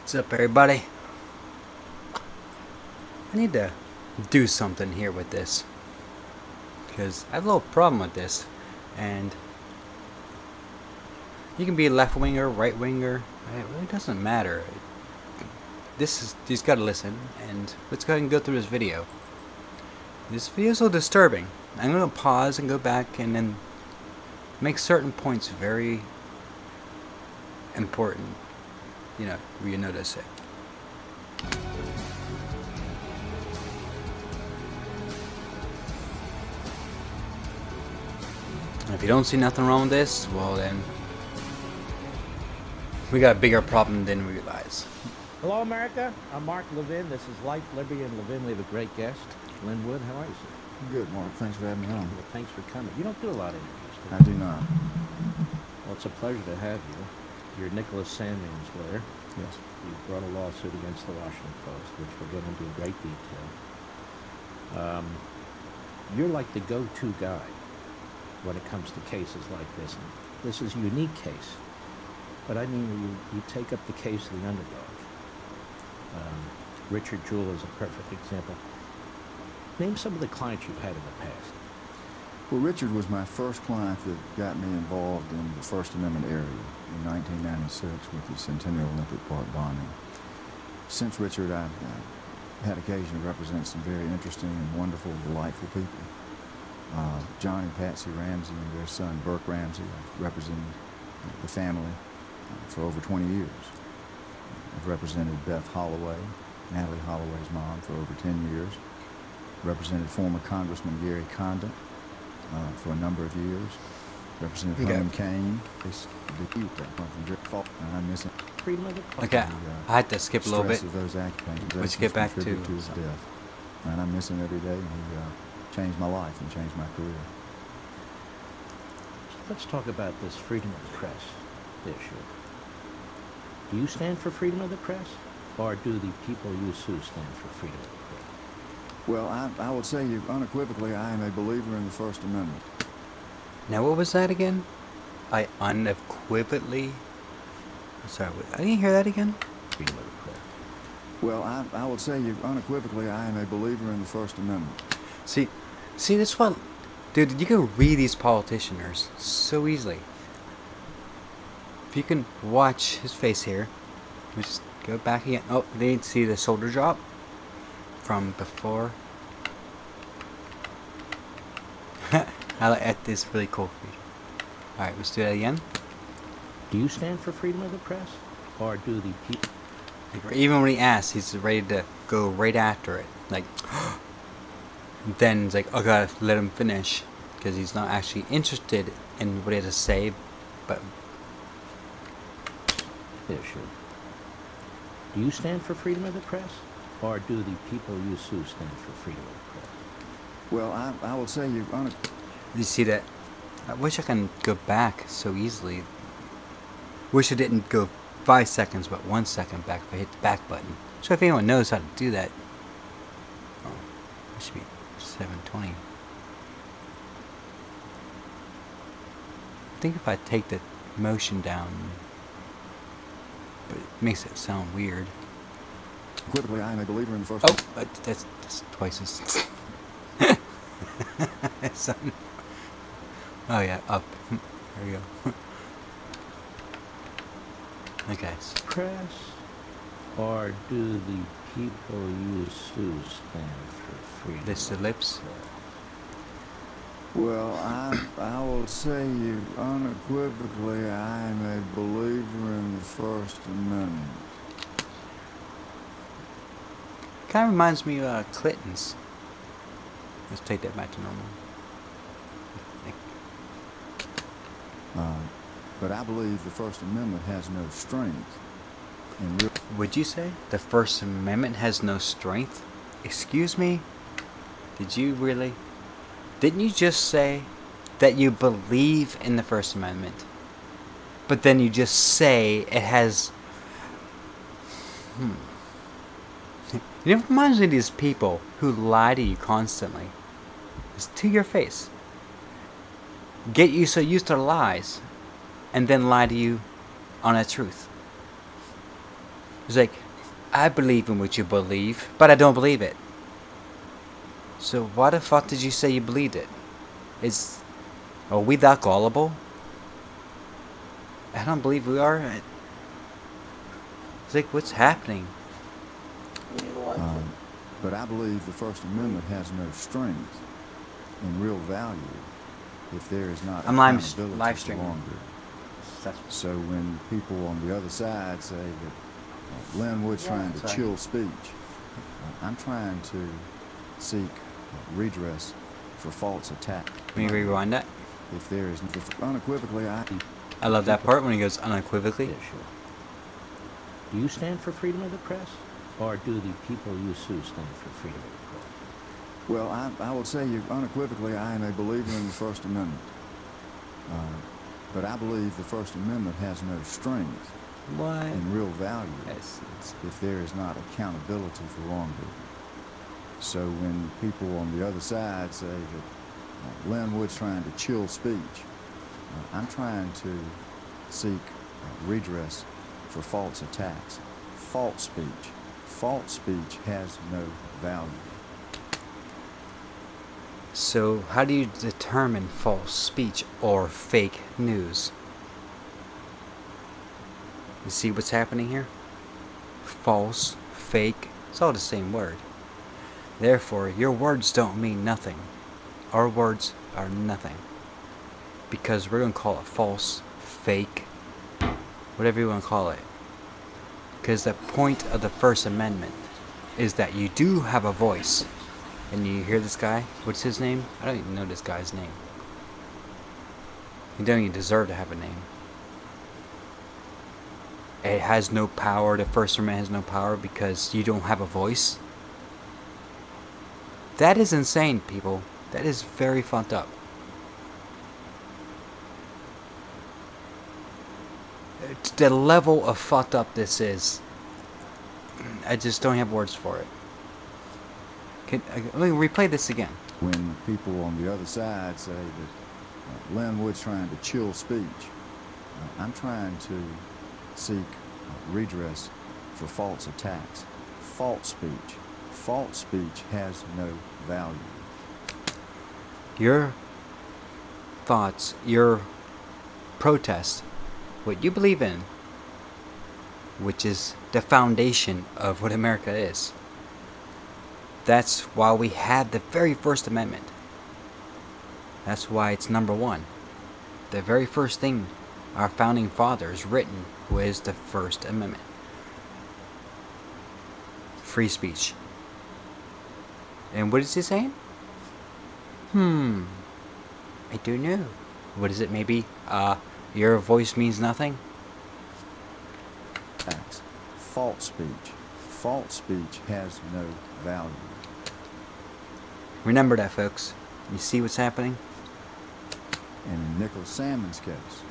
What's up, everybody? I need to do something here with this, because I have a little problem with this. And you can be a left winger, right winger, it really doesn't matter. You just gotta listen, and let's go ahead and go through this video. This video is a little disturbing. I'm gonna pause and go back and then make certain points very important. You know, where you notice it. If you don't see nothing wrong with this, well then, we got a bigger problem than we realize. Hello, America. I'm Mark Levin. This is Life, Liberty, and Levin. We have a great guest, Lynn Wood. How are you, sir? Good, Mark. Thanks for having me on. Well, thanks for coming. You don't do a lot of interviews, do you? I do not. Well, it's a pleasure to have you. You're Nicholas Sandmann's lawyer. Yes. You brought a lawsuit against the Washington Post, which we'll get into in great detail. You're like the go-to guy when it comes to cases like this. And this is a unique case, but I mean, you take up the case of the underdog. Richard Jewell is a perfect example. Name some of the clients you've had in the past. Well, Richard was my first client that got me involved in the First Amendment area in 1996 with the Centennial Olympic Park bombing. Since Richard, I've had occasion to represent some very interesting and wonderful, delightful people. John and Patsy Ramsey and their son, Burke Ramsey. I've represented the family for over 20 years. I've represented Beth Holloway, Natalie Holloway's mom, for over 10 years. Represented former Congressman Gary Condon for a number of years. Represented Herman Cain. I'm missing. Freedom of the press. Okay, I had to skip a little bit. Let's get back to his death. And I miss him every day, and he changed my life and changed my career. Let's talk about this freedom of the press issue. Do you stand for freedom of the press, or do the people you sue stand for freedom of the press? Well, I would say unequivocally I am a believer in the First Amendment. Now, what was that again? I unequivocally... Sorry, I didn't hear that again. Freedom of the press. Well, I would say unequivocally I am a believer in the First Amendment. See, that's what... Dude, you can read these politicians so easily. If you can watch his face here, just go back again. Oh, they didn't see the shoulder drop from before. I like this really cool feature. Alright, let's do that again. Do you stand for freedom of the press, or do the people... Even when he asks, he's ready to go right after it. Like, then it's like, oh, gotta let him finish, because he's not actually interested in what he has to say, but... issue. Do you stand for freedom of the press, or do the people you sue stand for freedom of the press? Well, I would say You see that? I wish I can go back so easily. Wish I didn't go 5 seconds, but 1 second back if I hit the back button. So if anyone knows how to do that, oh, it should be 720. I think if I take the motion down, but it makes it sound weird. Unequivocally I am a believer in the First Oh, but that's twice as... Oh yeah, up. There we go. Okay. Press, or do the people you sue stand for freedom? This the lips. Well, I will say unequivocally I am a believer in the First Amendment. Kind of reminds me of Clinton's. Let's take that back to normal. But I believe the First Amendment has no strength. Would you say the First Amendment has no strength? Excuse me? Did you really? Didn't you just say that you believe in the First Amendment? But then you just say it has... It reminds me of these people who lie to you constantly. It's to your face. Get you so used to lies, and then lie to you on the truth. It's like, I believe in what you believe, but I don't believe it. So why the fuck did you say you believed it? Are we that gullible? I don't believe we are. It's like, what's happening? But I believe the First Amendment has no strength and real value if there is not I'm live accountability for streaming. wrongdoing. So when people on the other side say that Linwood's trying to chill speech, I'm trying to seek redress for false attack. Can you rewind that? If there is unequivocally, I love that part when he goes unequivocally. Yeah, sure. Do you stand for freedom of the press? Or do the people you sue stand for freedom of the press? well, I would say you unequivocally I am a believer in the First Amendment. But I believe the First Amendment has no strength What? and real value Yes. if there is not accountability for wrongdoing. So when people on the other side say that Linwood's trying to chill speech, I'm trying to seek redress for false attacks. False speech. False speech has no value. So, how do you determine false speech or fake news? You see what's happening here? False, fake, it's all the same word. Therefore, your words don't mean nothing. Our words are nothing. Because we're going to call it false, fake, whatever you want to call it. Because the point of the First Amendment is that you do have a voice. And you hear this guy? What's his name? I don't even know this guy's name. He doesn't even deserve to have a name. It has no power. The First Amendment has no power because you don't have a voice. That is insane, people. That is very fucked up. The level of fucked up this is, I just don't have words for it. Let me replay this again. When people on the other side say that Linwood's trying to chill speech, I'm trying to seek redress for false attacks. False speech. False speech has no value. Your thoughts, your protest, what you believe in, which is the foundation of what America is. That's why we had the very First Amendment. That's why it's number one. The very first thing our founding fathers written was the First Amendment. Free speech. And what is he saying? I don't know. What is it? Maybe your voice means nothing? Acts. False speech. False speech has no value. Remember that, folks. You see what's happening? And in Nicholas Salmon's case,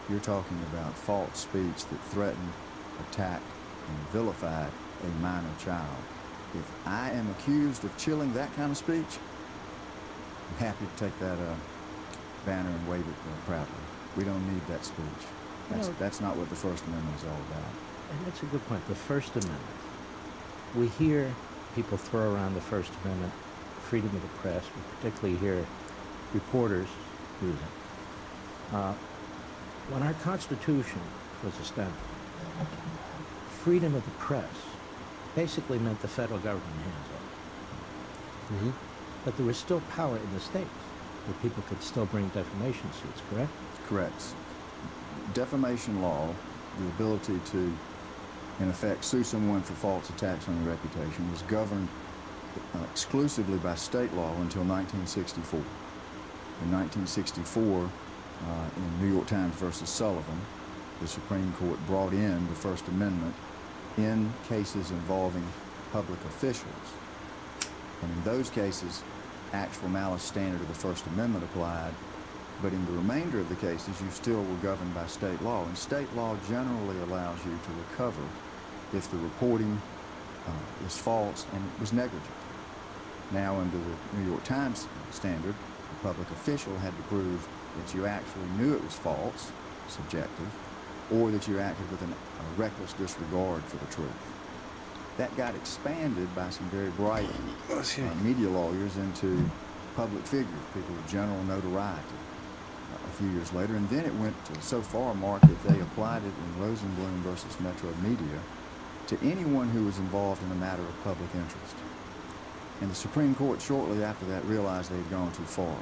you're talking about false speech that threatened, attacked, and vilified a minor child. If I am accused of chilling that kind of speech, I'm happy to take that banner and wave it proudly. We don't need that speech. That's not what the First Amendment is all about. And that's a good point. The First Amendment. We hear people throw around the First Amendment, freedom of the press. We particularly hear reporters use it. When our Constitution was established, freedom of the press basically meant the federal government hands off. But there was still power in the states where people could still bring defamation suits, correct? Correct. Defamation law, the ability to, in effect, sue someone for false attacks on their reputation, was governed exclusively by state law until 1964. In 1964, in New York Times versus Sullivan, the Supreme Court brought in the First Amendment in cases involving public officials. And in those cases, actual malice standard of the First Amendment applied, but in the remainder of the cases, you still were governed by state law. And state law generally allows you to recover if the reporting is false and was negligent. Now, under the New York Times standard, the public official had to prove that you actually knew it was false, subjective, or that you acted with a reckless disregard for the truth. That got expanded by some very bright media lawyers into public figures, people of general notoriety, a few years later. And then it went so far, Mark, that they applied it in Rosenblum versus Metro Media to anyone who was involved in a matter of public interest. And the Supreme Court shortly after that realized they had gone too far.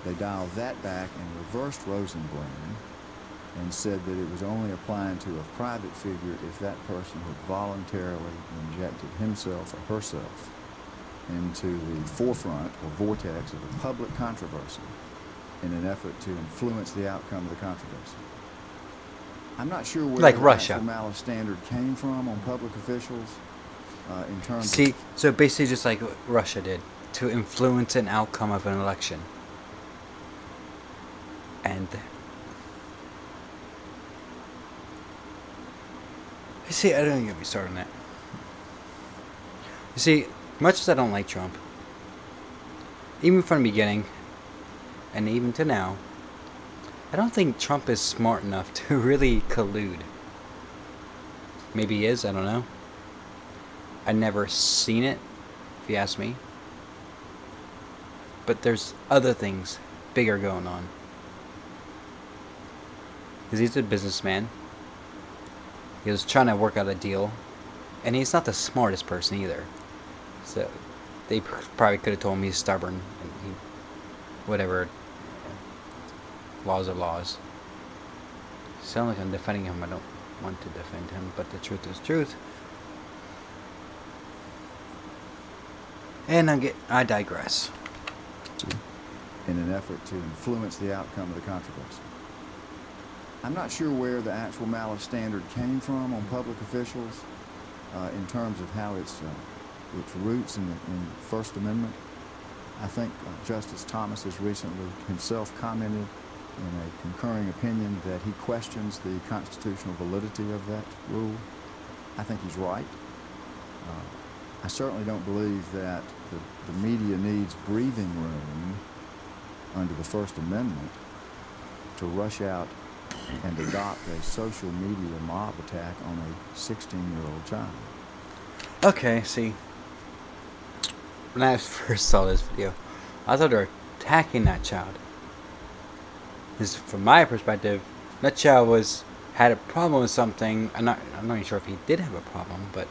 They dialed that back and reversed Rosenblum and said that it was only applying to a private figure if that person had voluntarily injected himself or herself into the forefront or vortex of a public controversy in an effort to influence the outcome of the controversy. I'm not sure where like the Russia. actual malice standard came from on public officials in terms See, so basically just like what Russia did to influence an outcome of an election. And you see, I don't get me started on that. You see, much as I don't like Trump, even from the beginning, and even to now, I don't think Trump is smart enough to really collude. Maybe he is, I don't know. I've never seen it, if you ask me. But there's other things bigger going on. Because he's a businessman. He was trying to work out a deal. And he's not the smartest person either. So, they probably could have told him he's stubborn. And he, whatever. Laws are laws. Sound like I'm defending him. I don't want to defend him. But the truth is truth. And I digress. in an effort to influence the outcome of the controversy. I'm not sure where the actual malice standard came from on public officials in terms of how its roots in the First Amendment. I think Justice Thomas has recently himself commented in a concurring opinion that he questions the constitutional validity of that rule. I think he's right. I certainly don't believe that the media needs breathing room under the First Amendment to rush out and adopt a social media mob attack on a 16-year-old child. Okay, see, when I first saw this video, I thought they were attacking that child. Because from my perspective, that child had a problem with something. I'm not even sure if he did have a problem, but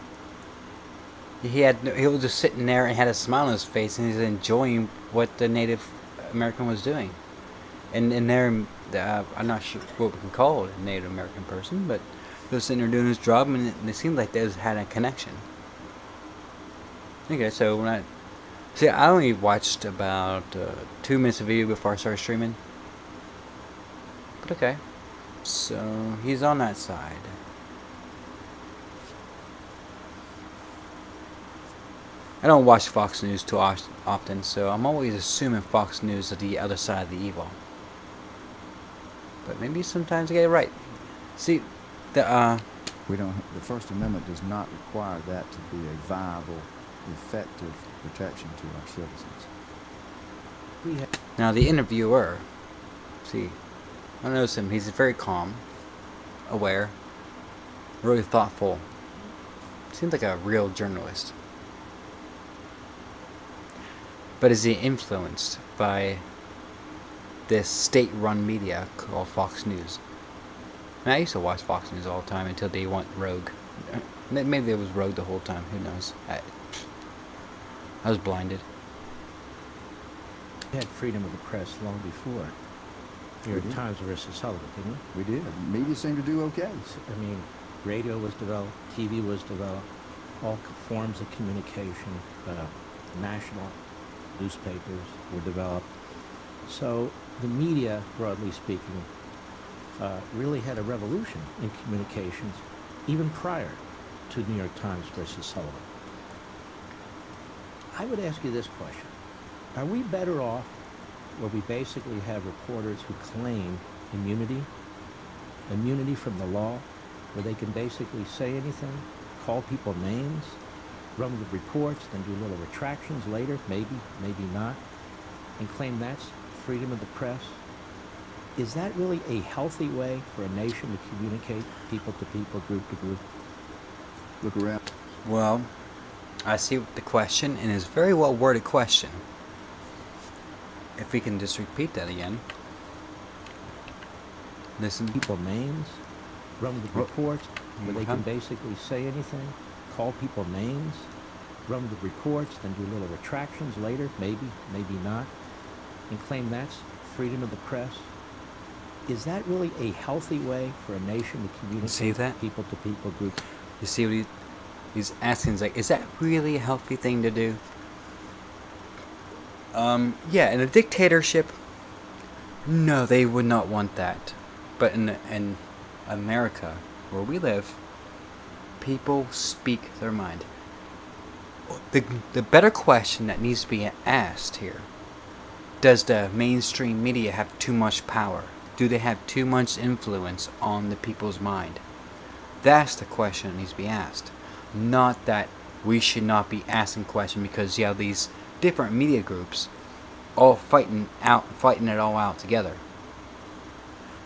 he was just sitting there and had a smile on his face, and he's enjoying what the Native American was doing. And there, I'm not sure what we can call a Native American person, but he was sitting there doing his job, and it seemed like they had a connection. Okay, so when I only watched about 2 minutes of video before I started streaming. But okay, so he's on that side. I don't watch Fox News too often, so I'm always assuming Fox News is the other side of the evil. But maybe sometimes I get it right. See, the First Amendment does not require that to be a viable, effective protection to our citizens. Now the interviewer, see, I notice him. He's very calm, aware, really thoughtful. Seems like a real journalist. But is he influenced by this state-run media called Fox News? And I used to watch Fox News all the time until they went rogue. Maybe it was rogue the whole time. Who knows? I was blinded. We had freedom of the press long before New York Times versus Sullivan, didn't we? We did. Media seemed to do okay. I mean, radio was developed, TV was developed, all forms of communication, national newspapers were developed. So the media, broadly speaking, really had a revolution in communications even prior to New York Times versus Sullivan. I would ask you this question. Are we better off where we basically have reporters who claim immunity from the law, where they can basically say anything, call people names, run with reports, then do little retractions later, maybe not, and claim that's freedom of the press? Is that really a healthy way for a nation to communicate people to people, group to group? Look around. Well, I see the question, and it's a very well worded question. If we can just repeat that again. Listen. People names, run the reports where they can basically say anything, call people names, run the reports, then do little retractions later, maybe, maybe not, and claim that's freedom of the press. Is that really a healthy way for a nation to communicate See that? people to people, group? You see what he's asking? He's like, is that really a healthy thing to do? Yeah, in a dictatorship, no, they would not want that. But in America, where we live, people speak their mind. The better question that needs to be asked here: does the mainstream media have too much power? Do they have too much influence on the people's mind? That's the question that needs to be asked. Not that we should not be asking questions because you have these different media groups all fighting it all out together.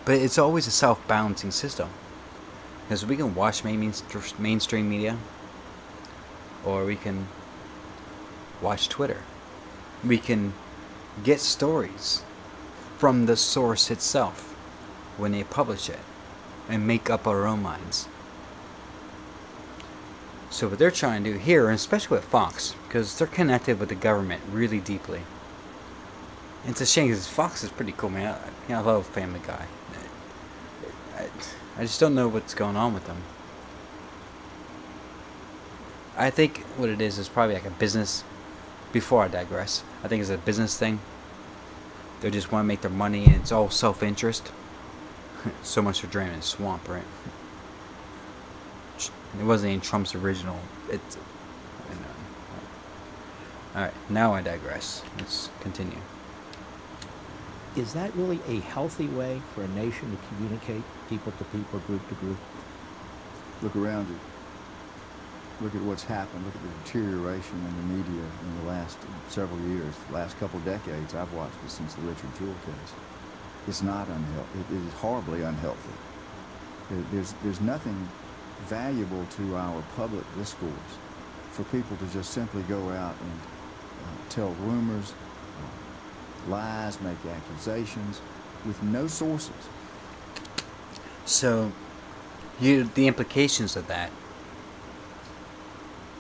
But it's always a self-balancing system. Because we can watch mainstream media, or we can watch Twitter. We can get stories from the source itself when they publish it and make up our own minds. So what they're trying to do here, and especially with Fox, because they're connected with the government really deeply. It's a shame because Fox is pretty cool, man. I love Family Guy. I just don't know what's going on with them. I think what it is probably like a business. Before I digress, I think it's a business thing. They just want to make their money, and it's all self-interest. So much for draining the swamp, right? It wasn't even Trump's original. It's. Alright, now I digress. Let's continue. Is that really a healthy way for a nation to communicate people to people, group to group? Look around you. Look at what's happened. Look at the deterioration in the media in the last several years, the last couple decades. I've watched it since the Richard Jewell case. It's not unhealthy. It is horribly unhealthy. There's nothing valuable to our public discourse for people to just simply go out and tell rumors, lies, make accusations with no sources. So, the implications of that.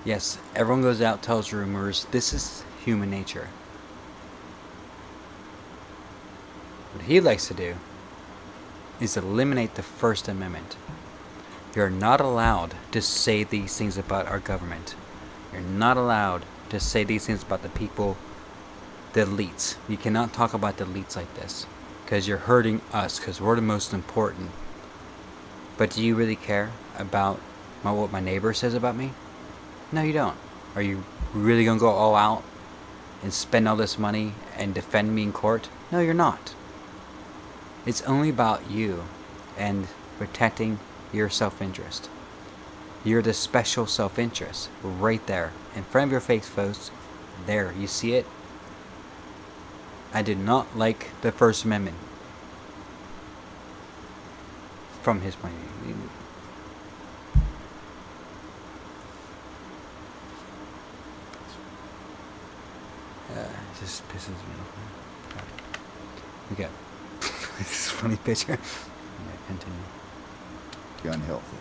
Yes, everyone goes out, tells rumors. This is human nature. What he likes to do is eliminate the First Amendment. You're not allowed to say these things about our government. You're not allowed to say these things about the people, the elites. You cannot talk about the elites like this because you're hurting us because we're the most important. But do you really care about what my neighbor says about me? No, you don't. Are you really going to go all out and spend all this money and defend me in court? No, you're not. It's only about you and protecting your self-interest. You're the special self-interest right there in front of your face, folks. There, you see it? I did not like the First Amendment from his point of view. It just pisses me off. Okay. This is a funny picture. Yeah, continue. Unhealthy.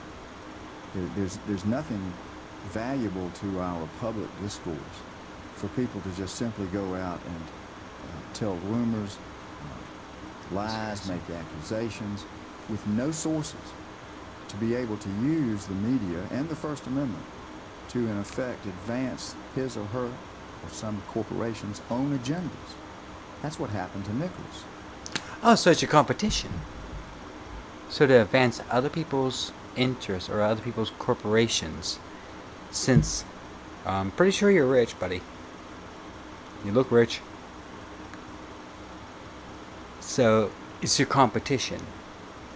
There's nothing valuable to our public discourse for people to just simply go out and tell rumors, lies, make accusations with no sources, to be able to use the media and the First Amendment to, in effect, advance his or her or some corporation's own agendas. That's what happened to Nicholas. Oh, so it's your competition. So to advance other people's interests or other people's corporations, since I'm pretty sure you're rich, buddy. You look rich. So it's your competition,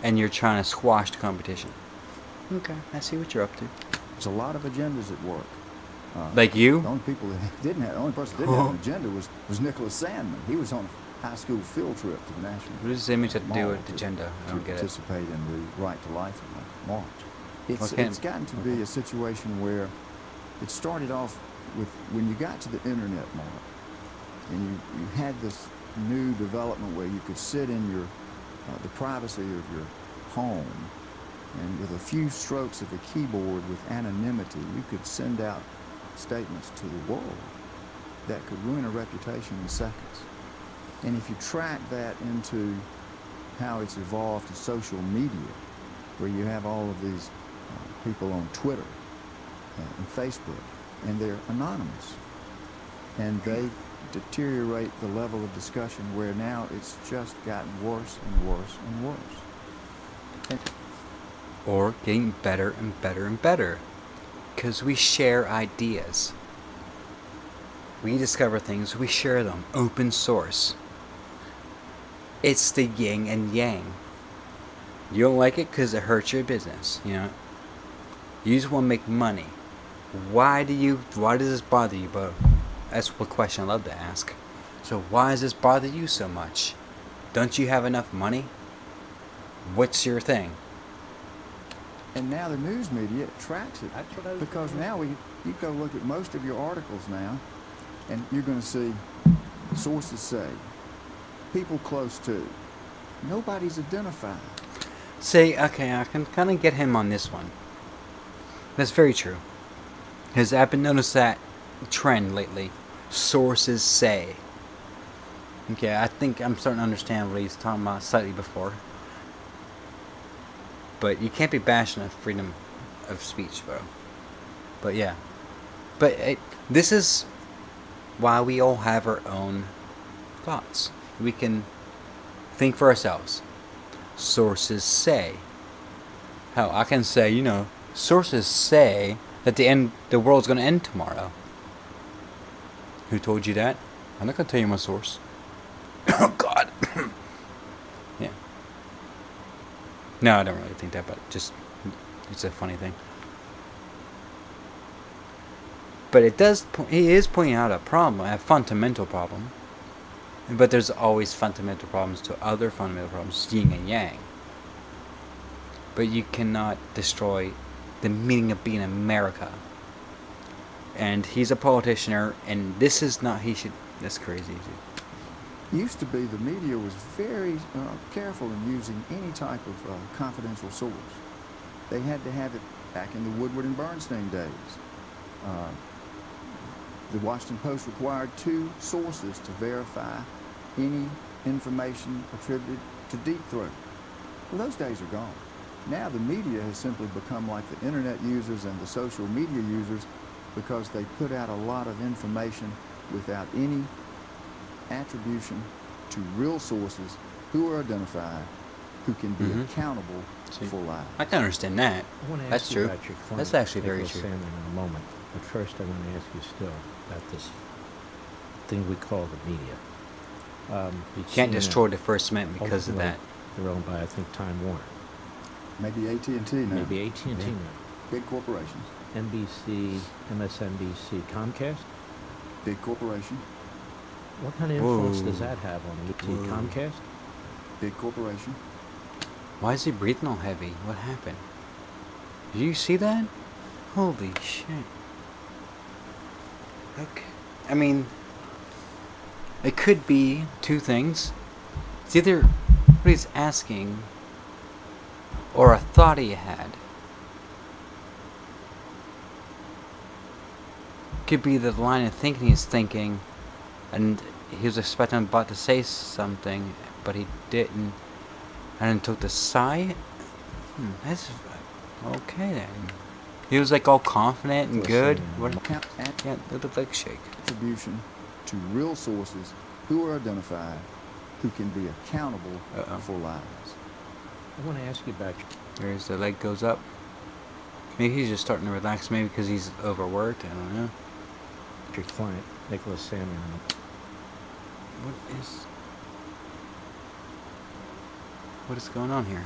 and you're trying to squash the competition. Okay, I see what you're up to. There's a lot of agendas at work. Like you? The only person that didn't have an agenda was Nicholas Sandmann. He was on high school field trip to Nashville. What does this image have to do Mall with the agenda? I to don't get it. participate in the Right to Life March. Okay. It's gotten to be a situation where it started off with when you got to the internet mark, and you had this new development where you could sit in your the privacy of your home, and with a few strokes of a keyboard with anonymity, you could send out statements to the world that could ruin a reputation in seconds. And if you track that into how it's evolved to social media, where you have all of these people on Twitter and Facebook, and they're anonymous, and they deteriorate the level of discussion where now it's just gotten worse and worse and worse. And Or getting better and better and better. Because we share ideas. We discover things, we share them. Open source. It's the yin and yang. You don't like it because it hurts your business, you know. You just want to make money. Why does this bother you, bro? That's what question I love to ask. So why does this bother you so much? Don't you have enough money? What's your thing? And now the news media tracks it. That's what I was Because gonna now you go look at most of your articles now, and you're going to see sources say, people close to. Nobody's identified. See, okay, I can kind of get him on this one. That's very true. Because I've been noticing that trend lately. Sources say. Okay, I think I'm starting to understand what he's talking about slightly before. But you can't be bashing on freedom of speech, bro. But yeah. But this is why we all have our own thoughts. We can think for ourselves. Sources say. Hell, I can say, you know, sources say that the world's going to end tomorrow. Who told you that? I'm not going to tell you my source. Oh, God. Yeah. No, I don't really think that, but just, it's a funny thing. But he is pointing out a problem, a fundamental problem. But there's always fundamental problems to other fundamental problems, yin and yang. But you cannot destroy the meaning of being America. And he's a politician, and this is not, that's crazy. Used to be the media was very careful in using any type of confidential source. They had to have it back in the Woodward and Bernstein days. The Washington Post required 2 sources to verify any information attributed to Deep Throat. Well, those days are gone. Now the media has simply become like the internet users and the social media users, because they put out a lot of information without any attribution to real sources who are identified, who can be accountable for lies. I can understand that. I want to That's ask true. you about your client, That's actually very Nicholas true. Salmon, in a moment. But first, I want to ask you still about this thing we call the media. You can't destroy the First Amendment because of that. They're owned by, I think, Time Warner. Maybe AT&T now. Maybe AT&T Yeah. now. Big corporations. NBC, MSNBC, Comcast. Big corporation. What kind of influence Whoa. does that have on you? Whoa. Comcast? Big corporation. Why is he breathing all heavy? What happened? Did you see that? Holy shit. Okay. I mean, it could be 2 things. It's either what he's asking or a thought he had. Could be the line of thinking he's thinking, and he was expecting about to say something, but he didn't, and then took the sigh. That's okay then. He was like all confident and good. What? Yeah, it looked like shake. Attribution to real sources who are identified, who can be accountable for lies. I want to ask you about There's the leg goes up. Maybe he's just starting to relax. Maybe because he's overworked. I don't know. your client, Nicholas Salmon. What is going on here?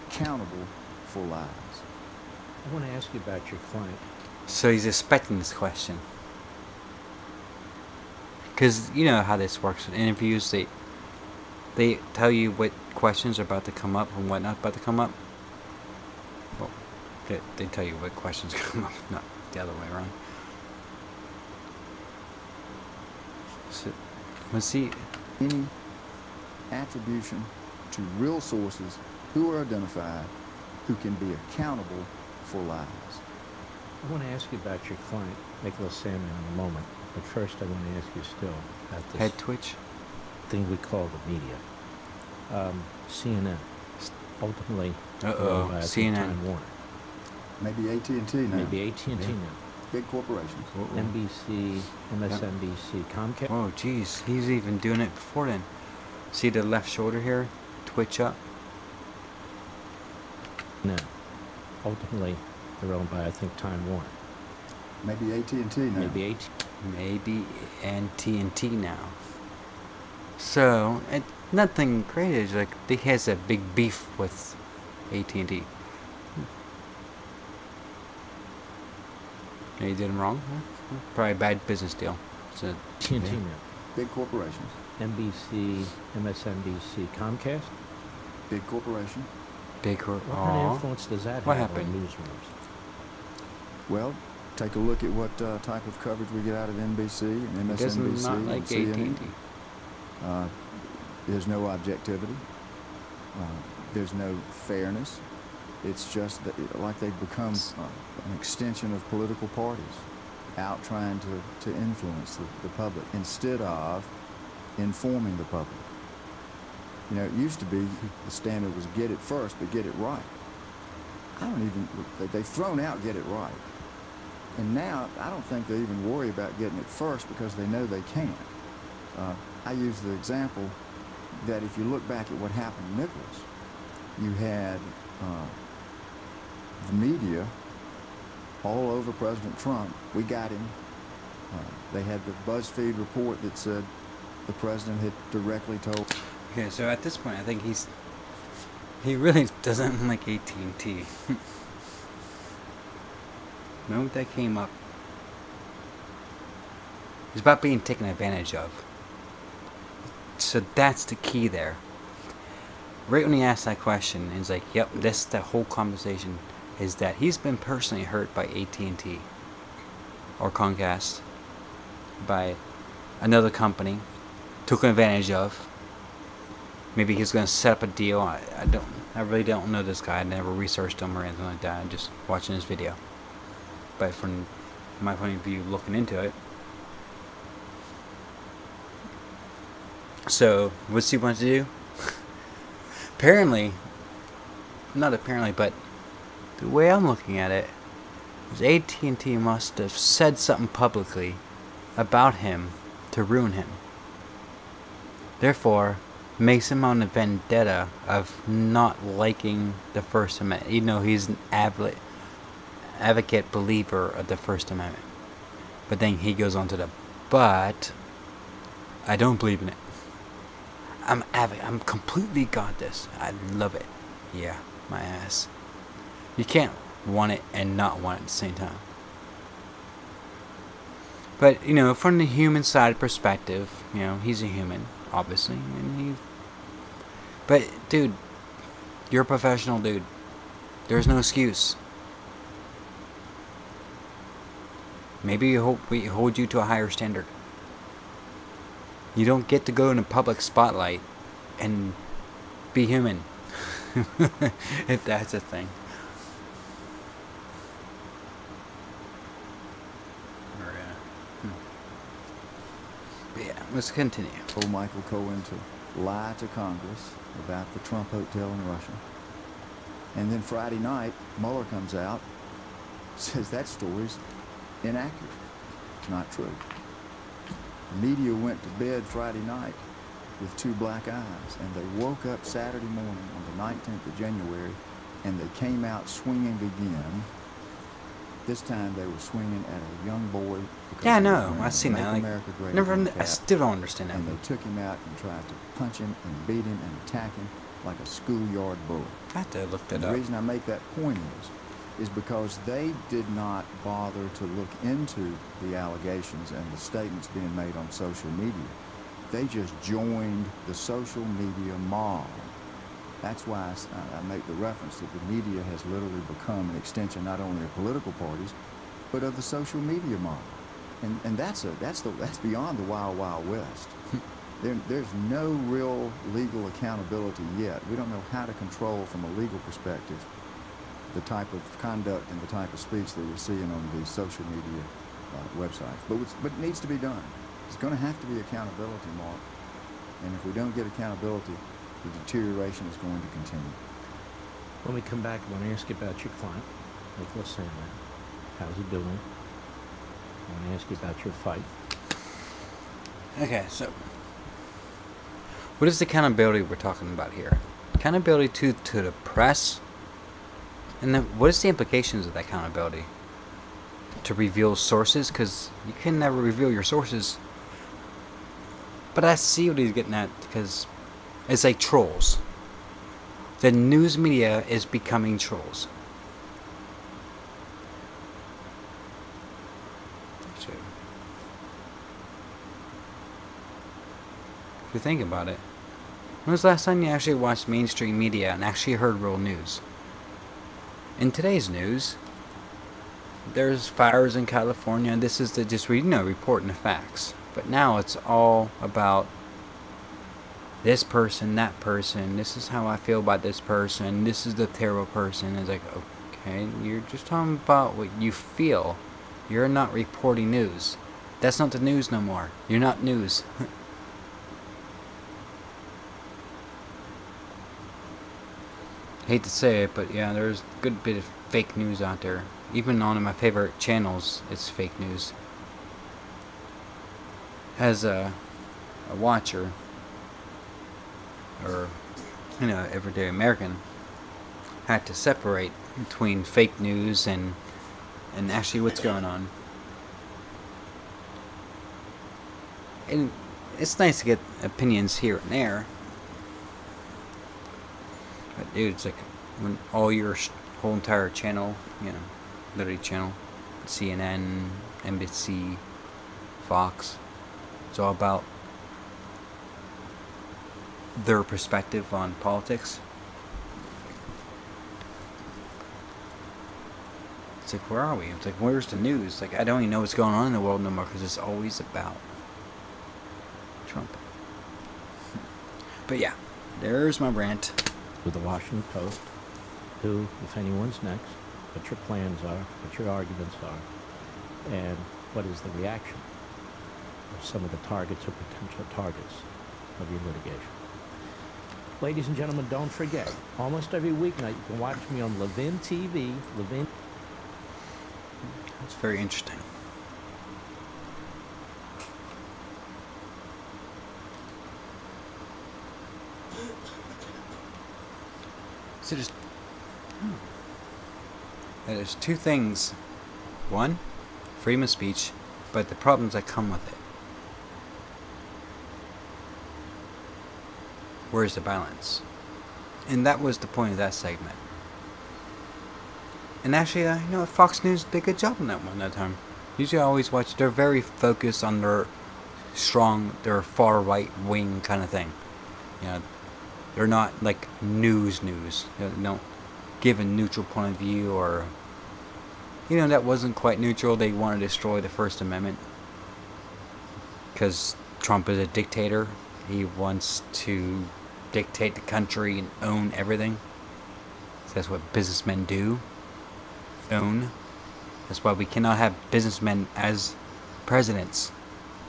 Accountable for lies. I want to ask you about your client. So he's expecting this question. Because you know how this works in interviews. They tell you what questions are about to come up and what not about to come up. Well, they tell you what questions come up, not the other way around. So, let's see. Any attribution to real sources who are identified, who can be accountable for lies. I want to ask you about your client, Nicholas Salmon, in a moment. But first, I want to ask you still about this Head twitch. thing we call the media. CNN, ultimately, Uh-oh, I think CNN. Time Warner, Maybe AT&T now. maybe AT&T Yeah. now, Big corporations. Uh-oh. NBC, MSNBC, Comcast. Oh, jeez, he's even doing it before then. See the left shoulder here, twitch up. Now, ultimately, they're owned by, I think, Time Warner. Maybe AT&T now. Maybe AT. Maybe and TNT now. So nothing great. Is like he has a big beef with AT&T. He did him wrong. Probably a bad business deal. So TNT yeah. now. Big corporations. NBC, MSNBC, Comcast. Big corporation. Big. What kind of influence does that What have happened? on newsrooms? Well, take a look at what type of coverage we get out of NBC and It does MSNBC not and like CNN. AT&T. There's no objectivity. There's no fairness. It's just that like they've become an extension of political parties out trying to influence the public instead of informing the public. You know, it used to be the standard was get it first, but get it right. They've thrown out get it right. And now I don't think they even worry about getting it first because they know they can't. I use the example that if you look back at what happened to Nicholas, you had the media all over President Trump. We got him. They had the BuzzFeed report that said the president had directly told. Okay, so at this point, I think he really doesn't like AT&T. The moment that came up, it's about being taken advantage of. So that's the key there. Right when he asked that question, he's like, "Yep, this the whole conversation is that he's been personally hurt by AT&T or Comcast by another company, took advantage of." Maybe he's going to set up a deal. I really don't know this guy. I never researched him or anything like that. I'm just watching his video. But from my point of view, looking into it. So, what's he want to do? Not apparently, but the way I'm looking at it is AT&T must have said something publicly about him to ruin him. Therefore, makes him on a vendetta of not liking the First Amendment, even though he's an advocate believer of the First Amendment. But then he goes on to but I don't believe in it. I'm completely got this. I love it. Yeah, my ass. You can't want it and not want it at the same time. But, you know, from the human side perspective, you know, he's a human, obviously, and but, dude, you're a professional, dude. There's no excuse. Maybe we hold you to a higher standard. You don't get to go in a public spotlight and be human. If that's a thing. But yeah, let's continue. Told Michael Cohen to lie to Congress about the Trump hotel in Russia. And then Friday night, Mueller comes out, says that story's inaccurate. It's not true. The media went to bed Friday night with two black eyes, and they woke up Saturday morning on the 19th of January, and they came out swinging again. This time they were swinging at a young boy. Yeah, I know. I've seen that. Like, America Great never. Again I cap. still don't understand that. And they took him out and tried to punch him and beat him and attack him. like a schoolyard bully. I have to look And that the up. reason I make that point is because they did not bother to look into the allegations and the statements being made on social media. They just joined the social media mob. That's why I make the reference that the media has literally become an extension not only of political parties, but of the social media mob. And that's beyond the wild, wild west. There's no real legal accountability yet. We don't know how to control from a legal perspective the type of conduct and the type of speech that we're seeing on these social media websites. But it needs to be done. There's going to have to be accountability, Mark. And if we don't get accountability, the deterioration is going to continue. When we come back, I want to ask you about your client, Nicholas Sandmann. How's he doing? I want to ask you about your fight. Okay, so what is the accountability we're talking about here? Accountability to the press? And then what is the implications of that accountability? To reveal sources? Because you can never reveal your sources. But I see what he's getting at, because it's like trolls. The news media is becoming trolls. If you think about it, when was the last time you actually watched mainstream media and actually heard real news? In today's news, there's fires in California, and this is the just reporting the facts. But now it's all about this person, that person, this is how I feel about this person, this is the terrible person. It's like, okay, you're just talking about what you feel. You're not reporting news. That's not the news no more. You're not news. Hate to say it, but yeah, there's a good bit of fake news out there. Even on my favorite channels, it's fake news. As a watcher, or everyday American, had to separate between fake news and actually what's going on. And it's nice to get opinions here and there. But dude, it's like when all your whole entire channel, literally channel, CNN, NBC, Fox, it's all about their perspective on politics. It's like, where are we? It's like, where's the news? Like, I don't even know what's going on in the world no more, because it's always about Trump. But yeah, there's my rant. With the Washington Post, who, if anyone's next, what your plans are, what your arguments are, and what is the reaction of some of the targets or potential targets of your litigation. Ladies and gentlemen, don't forget, almost every weeknight you can watch me on Levin TV. Levin. That's very interesting. So there's two things. One, freedom of speech, but the problems that come with it. Where's the balance? And that was the point of that segment. And actually, Fox News did a good job on that one that time. Usually I always watch, they're very focused on their far right wing kind of thing. They're not like news. They don't give a neutral point of view, or that wasn't quite neutral. They want to destroy the First Amendment because Trump is a dictator. He wants to dictate the country and own everything. That's what businessmen do. Own. That's why we cannot have businessmen as presidents,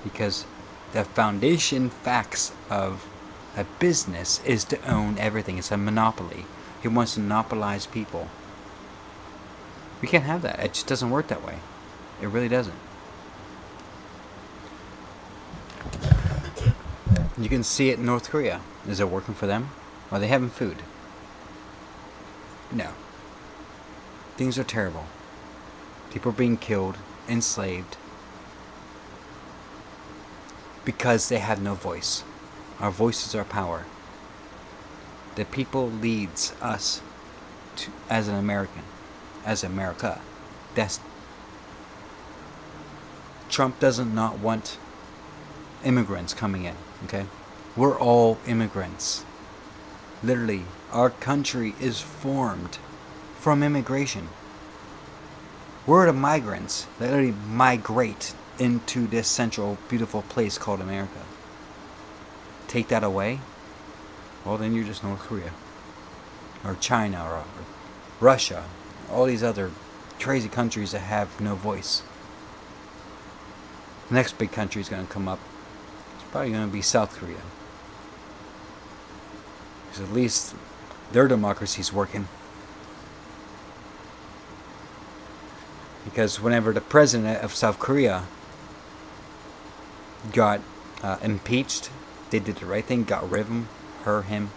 because the foundation facts of a business is to own everything. It's a monopoly. He wants to monopolize people. We can't have that. It just doesn't work that way. It really doesn't. You can see it in North Korea. Is it working for them? Are they having food? No. Things are terrible. People are being killed, enslaved, because they have no voice. Our voice is our power. The people leads us to, as an American, as America. That's Trump doesn't not want immigrants coming in, okay? We're all immigrants. Literally, our country is formed from immigration. We're the migrants that literally migrate into this central, beautiful place called America. Take that away, well then you're just North Korea. Or China, or Russia. All these other crazy countries that have no voice. The next big country is going to come up. It's probably going to be South Korea. Because at least their democracy's working. Because whenever the president of South Korea got impeached, they did the right thing, got rid of him,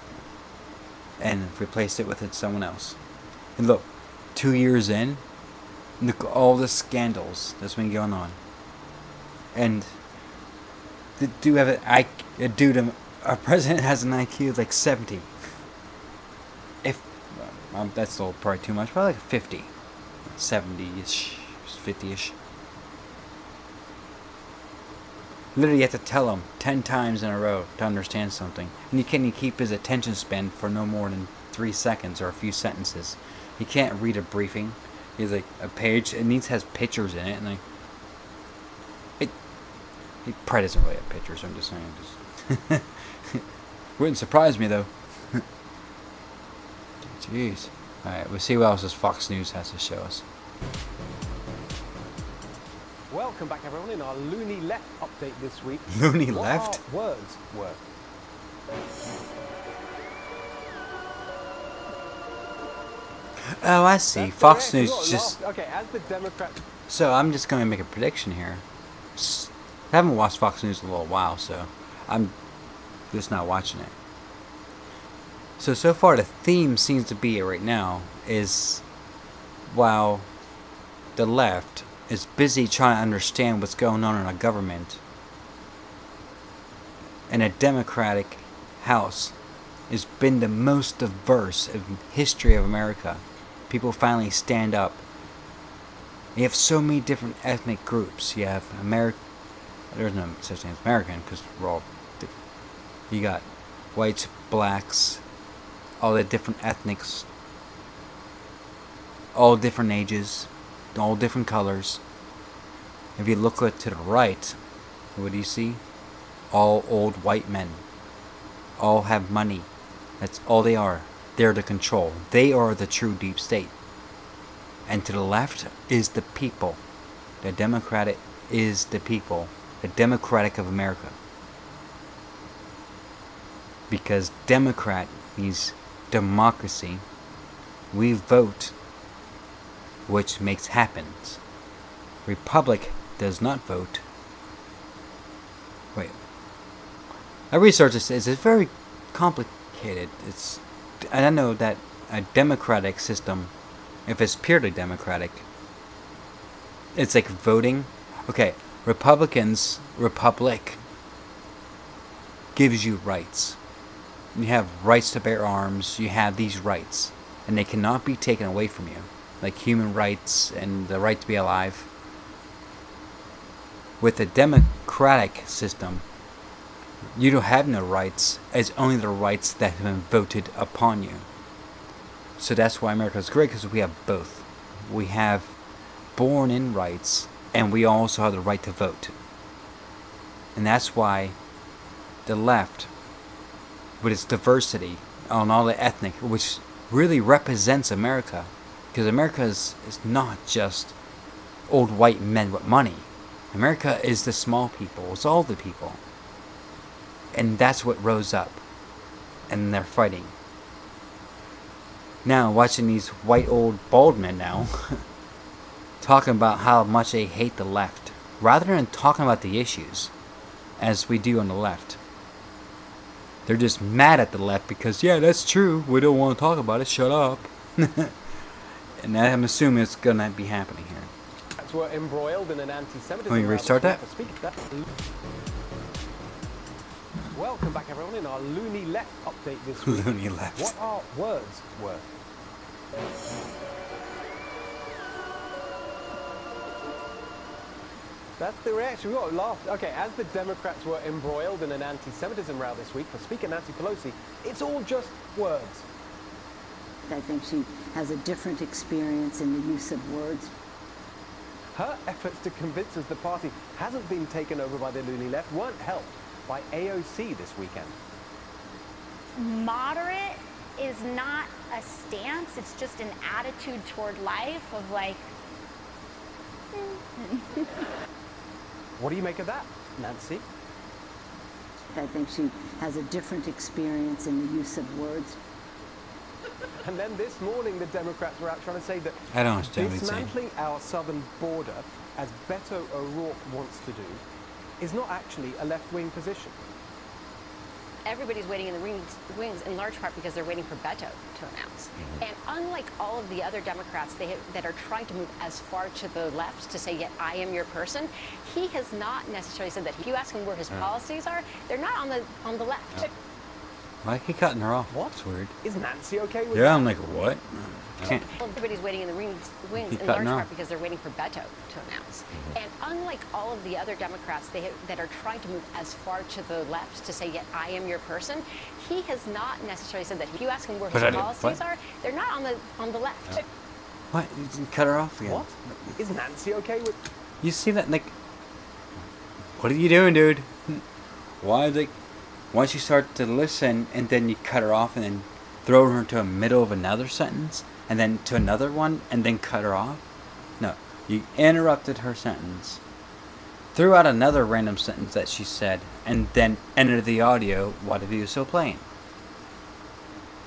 and replaced it with someone else. And look, 2 years in, look at all the scandals that's been going on. And our president has an IQ of like 70. If that's still probably too much, probably like 50, 70-ish, 50-ish. Literally, you have to tell him 10 times in a row to understand something, and you can't even keep his attention span for no more than 3 seconds or a few sentences. He can't read a briefing. He's like a page. It has pictures in it, and like he probably doesn't really have pictures. I'm just saying. Wouldn't surprise me though. Jeez. All right, we'll see what else this Fox News has to show us. Welcome back, everyone, in our Loony Left update this week. Loony Left? What our words were. Oh, I see. That's Fox correct. News just... Okay, as the Democrats... So, I'm just going to make a prediction here. I haven't watched Fox News in a little while, so I'm just not watching it. So far the theme seems to be right now is while the left is busy trying to understand what's going on in our government, and a Democratic House has been the most diverse in history of America. People finally stand up. You have so many different ethnic groups. You have there's no such thing as American because we're all different. You got whites, blacks, all the different ethnics, all different ages, all different colors. If you look to the right, what do you see? All old white men. All have money. That's all they are. They're the control. They are the true deep state. And to the left is the people. The Democratic is the people. The Democratic of America. Because Democrat means democracy. We vote, which makes happens. Republic does not vote. Wait. I researched this. It's very complicated. And I know that a democratic system, if it's purely democratic, it's like voting. Okay, Republic gives you rights. You have rights to bear arms. You have these rights, and they cannot be taken away from you, like human rights and the right to be alive. With a democratic system, you don't have no rights. It's only the rights that have been voted upon you. So that's why America is great, because we have both. We have born-in rights, and we also have the right to vote. And that's why the left, with its diversity on all the ethnic, which really represents America, because America is not just old white men with money. America is the small people. It's all the people. And that's what rose up. And they're fighting. Now, watching these white old bald men now talking about how much they hate the left, rather than talking about the issues as we do on the left. They're just mad at the left because, yeah, that's true. We don't want to talk about it. Shut up. And I'm assuming it's going to be happening here. Were embroiled in an anti-Semitism. Let me restart that. Welcome back, everyone, in our Loony Left update this week. Loony Left. What are words worth? That's the reaction we got. Laughed. Okay, as the Democrats were embroiled in an anti-Semitism row this week for Speaker Nancy Pelosi, it's all just words. I think she has a different experience in the use of words. Her efforts to convince us the party hasn't been taken over by the Loony Left weren't helped by AOC this weekend. Moderate is not a stance, it's just an attitude toward life of like... What do you make of that, Nancy? I think she has a different experience in the use of words. And then this morning, the Democrats were out trying to say that I don't understand what he's saying. dismantling our southern border, as Beto O'Rourke wants to do, is not actually a left-wing position. Everybody's waiting in the wings in large part because they're waiting for Beto to announce. And unlike all of the other Democrats that are trying to move as far to the left to say, yeah, I am your person, he has not necessarily said that. If you ask him where his policies are, they're not on the left. No. Why are you cutting her off? What? That's weird. Is Nancy okay with Yeah, that? I'm like, what? Can't. Everybody's waiting in the wings in large part because they're waiting for Beto to announce. And unlike all of the other Democrats that are trying to move as far to the left to say, yeah, I am your person, he has not necessarily said that. If you ask him where his policies are, they're not on the left. No. What? You cut her off again? What? Is Nancy okay with... You see that? Like, what are you doing, dude? Why, like, once you start to listen and then you cut her off and then throw her into the middle of another sentence and then to another one and then cut her off? No, you interrupted her sentence, threw out another random sentence that she said, and then ended the audio while the video is still playing.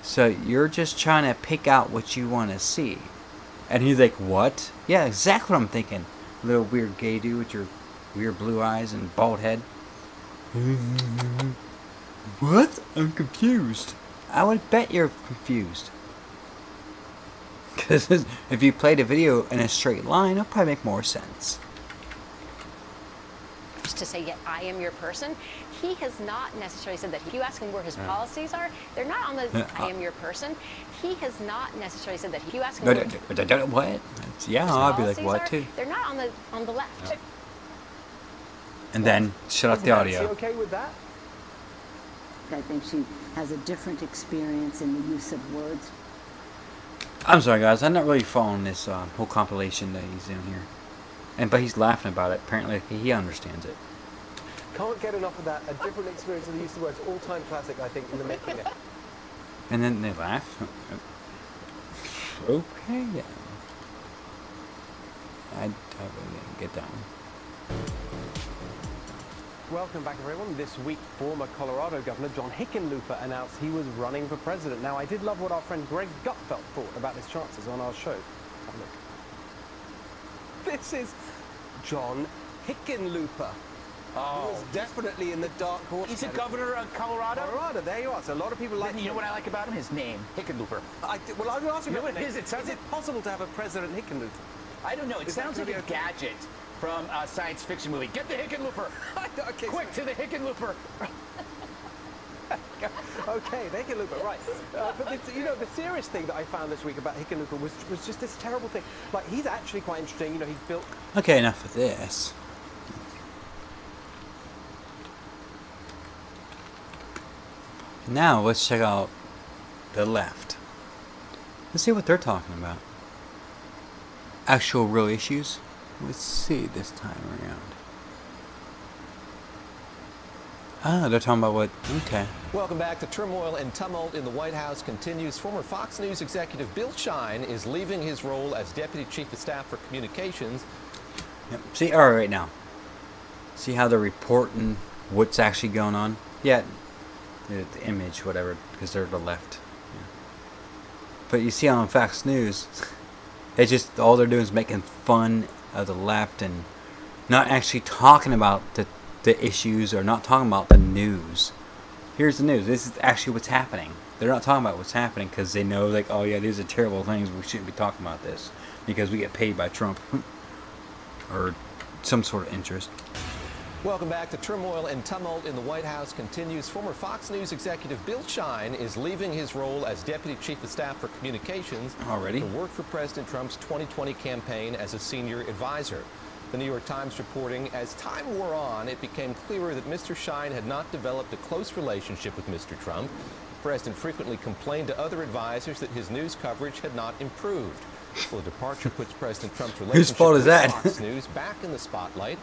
So you're just trying to pick out what you want to see. And he's like, what? Yeah, exactly what I'm thinking. Little weird gay dude with your weird blue eyes and bald head. What? I'm confused. I would bet you're confused. Because if you played a video in a straight line, it'll probably make more sense. To say, yeah, I am your person, he has not necessarily said that. If you ask him where his policies are, they're not on the I am your person. He has not necessarily said that. If you ask him what? Yeah, I'll be like, what too? They're not on the left. No. And then shut off the audio. Is Nancy okay with that? I think she has a different experience in the use of words. I'm sorry, guys. I'm not really following this whole compilation that he's in here. But he's laughing about it. Apparently, he understands it. Can't get enough of that. A different experience of the use of words. All-time classic, I think, in the making it. And then they laugh. Okay, yeah. I really didn't get that one. Welcome back, everyone. This week, former Colorado Governor John Hickenlooper announced he was running for president. Now, I did love what our friend Greg Gutfeld thought about his chances on our show. Have a look. This is John Hickenlooper. Oh, he was definitely in the dark horse. He's a governor of Colorado? Colorado, there you are. So a lot of people like You know what I like about him? His name, Hickenlooper. Well, I will ask you know about what it is? It sounds it possible to have a President Hickenlooper? I don't know. It sounds like a gadget from a science fiction movie. Get the Hickenlooper! Okay, quick to the Hickenlooper! Okay, the Hickenlooper, right. But you know, the serious thing that I found this week about Hickenlooper was just this terrible thing. Like, he's actually quite interesting. You know, he's built... Okay, enough of this. Now, let's check out the left. Let's see what they're talking about. Actual real issues. Let's see this time around. Ah, they're talking about what? Okay. Welcome back. The turmoil and tumult in the White House continues. Former Fox News executive Bill Shine is leaving his role as Deputy Chief of Staff for Communications. Yep. See, all right now. See how they're reporting what's actually going on? Yeah, the image, whatever, because they're the left. Yeah. But you see on Fox News, it's just all they're doing is making fun of the left and not actually talking about the issues or not talking about the news. Here's the news. This is actually what's happening. They're not talking about what's happening because they know, like, oh yeah, these are terrible things. We shouldn't be talking about this because we get paid by Trump or some sort of interest. Welcome back. The turmoil and tumult in the White House continues. Former Fox News executive Bill Shine is leaving his role as Deputy Chief of Staff for Communications Already? to work for President Trump's 2020 campaign as a senior advisor. The New York Times reporting, as time wore on, it became clearer that Mr. Shine had not developed a close relationship with Mr. Trump. The president frequently complained to other advisors that his news coverage had not improved. Well, the departure puts President Trump's relationship fault is with that? Fox News back in the spotlight.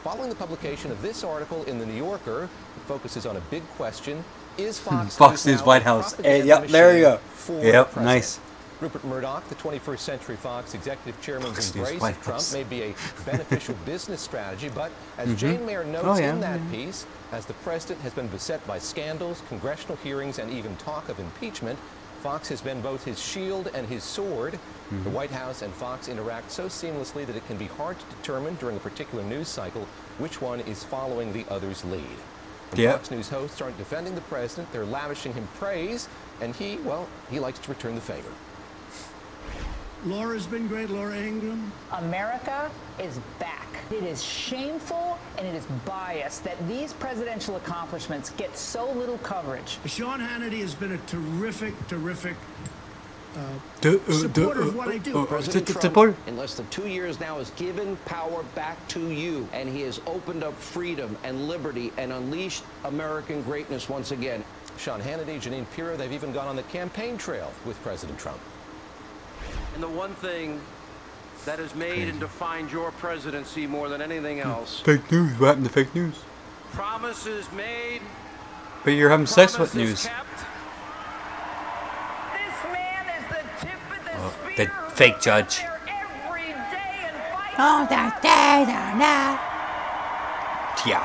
Following the publication of this article in The New Yorker, it focuses on a big question: is Fox News now White a House. propaganda Yep, there you go. machine for the Yep, president? nice. Rupert Murdoch, the 21st Century Fox executive chairman's Fox News embrace White of Trump House. may be a beneficial business strategy, but as Jane Mayer notes Oh, yeah, in that yeah. piece, as the president has been beset by scandals, congressional hearings, and even talk of impeachment, Fox has been both his shield and his sword. The White House and Fox interact so seamlessly that it can be hard to determine during a particular news cycle which one is following the other's lead. When Yep. Fox News hosts aren't defending the president, they're lavishing him praise, and he likes to return the favor. Laura's been great, Laura Ingraham. America is back. It is shameful and it is biased that these presidential accomplishments get so little coverage. Sean Hannity has been a terrific supporter of what I do. President Trump, in less than 2 years now, has given power back to you, and he has opened up freedom and liberty and unleashed American greatness once again. Sean Hannity, Jeanine Pirro, they've even gone on the campaign trail with President Trump. And the one thing that has made and defined your presidency more than anything else. Fake news. What happened to fake news? Promises made. But you're having sex with news. Kept. This man is the tip of the Oh, spear the fake judge. every day and fights. Oh, yeah.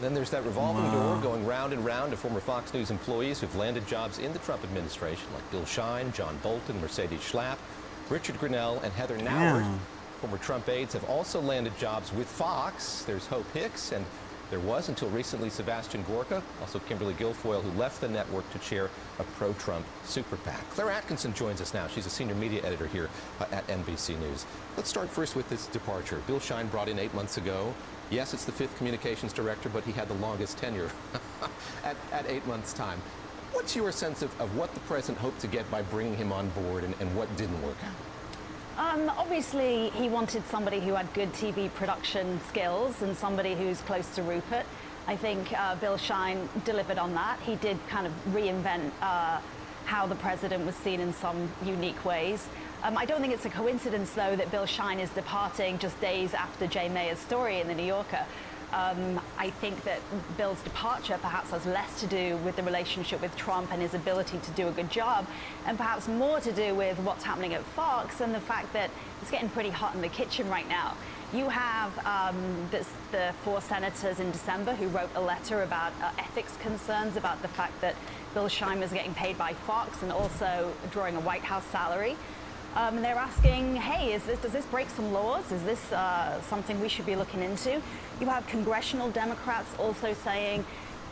Then there's that revolving door going round and round of former Fox News employees who've landed jobs in the Trump administration, like Bill Shine, John Bolton, Mercedes Schlapp, Richard Grinnell, and Heather Nauert. Former Trump aides have also landed jobs with Fox. There's Hope Hicks, and there was, until recently, Sebastian Gorka, also Kimberly Guilfoyle, who left the network to chair a pro-Trump super PAC. Claire Atkinson joins us now. She's a senior media editor here at NBC News. Let's start first with this departure. Bill Shine brought in 8 months ago. Yes, it's the 5th communications director, but he had the longest tenure at 8 months' time. What's your sense of what the president hoped to get by bringing him on board and what didn't work out? Obviously, he wanted somebody who had good TV production skills and somebody who's close to Rupert. I think Bill Shine delivered on that. He did kind of reinvent how the president was seen in some unique ways. I don't think it's a coincidence, though, that Bill Shine is departing just days after Jane Mayer's story in The New Yorker. I think that Bill's departure perhaps has less to do with the relationship with Trump and his ability to do a good job, and perhaps more to do with what's happening at Fox and the fact that it's getting pretty hot in the kitchen right now. You have the 4 senators in December who wrote a letter about ethics concerns about the fact that Bill Shine was getting paid by Fox and also drawing a White House salary. And they're asking, hey, does this break some laws? Is this something we should be looking into? You have congressional Democrats also saying,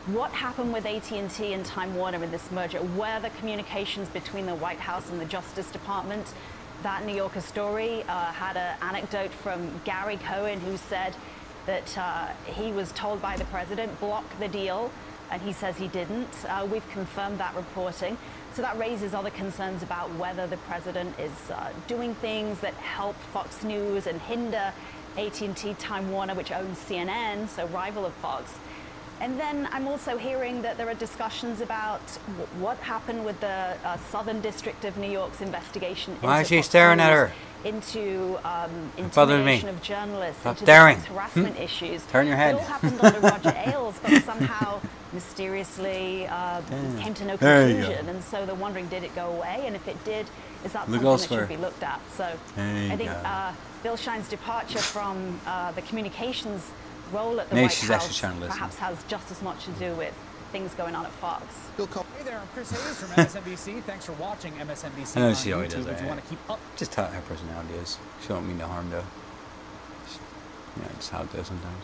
what happened with AT&T and Time Warner in this merger? Where the communications between the White House and the Justice Department? That New Yorker story had an anecdote from Gary Cohen, who said that he was told by the president, block the deal, and he says he didn't. We've confirmed that reporting. So that raises other concerns about whether the president is doing things that help Fox News and hinder AT&T Time Warner, which owns CNN, so rival of Fox. And then I'm also hearing that there are discussions about what happened with the Southern District of New York's investigation into Why is she Fox staring at News, her? into bothering me. intimidation of journalists, Stop into staring. the sex harassment issues. Turn your head. It all happened under Roger Ailes, but somehow mysteriously came to no There you go. conclusion. And so they're wondering, did it go away? And if it did, is that Look something elsewhere. that should be looked at? So There you I think go. Bill Shine's departure from the communications role at the Maybe White she's actually House trying to listen. perhaps has just as much to do with things going on at Fox. Hey there, I'm Chris Hayes from MSNBC. Thanks for watching MSNBC I know on she always does YouTube. If you that. want to keep up, Just how her personality is. She don't mean no harm, though. Yeah, just how it does sometimes.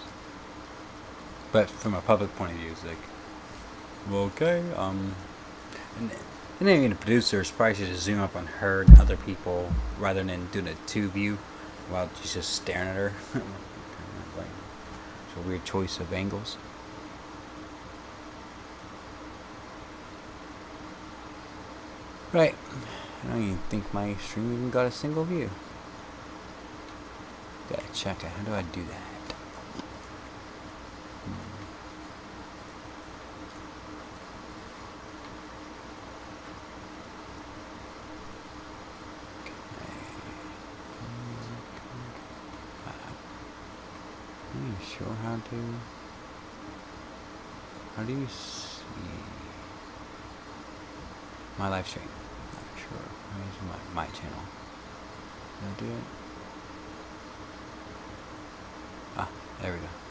But from a public point of view, it's like, well, okay, and then even the producers probably should just zoom up on her and other people rather than doing a 2 view while she's just staring at her. She's a weird choice of angles. Right. I don't even think my stream even got a single view. Gotta check it. How do I do that? Sure how do you see my live stream? Not sure. Where's my channel? Did I do it? Ah, there we go.